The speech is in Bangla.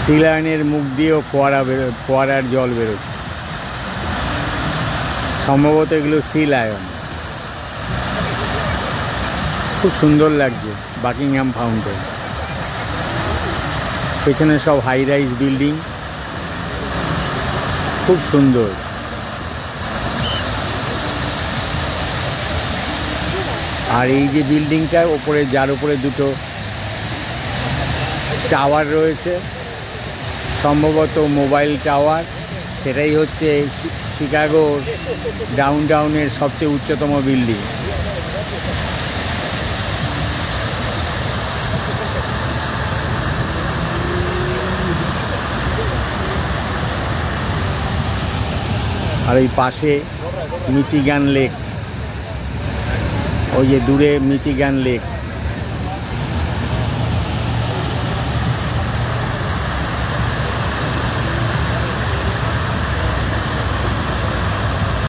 সি লায়নের মুখ দিয়েও ফোয়ারার জল বেরোচ্ছে। সম্ভবত এগুলো সি লায়ন। খুব সুন্দর লাগছে বাকিংহাম ফাউন্টেন। পেছনে সব হাই রাইজ বিল্ডিং, খুব সুন্দর। আর এই যে বিল্ডিংটা ওপরে, যার উপরে দুটো টাওয়ার রয়েছে, সম্ভবত মোবাইল টাওয়ার, সেটাই হচ্ছে শিকাগোর ডাউনটাউনের সবচেয়ে উচ্চতম বিল্ডিং। আর এই পাশে মিচিগান লেক, ওই যে দূরে মিচিগান লেক।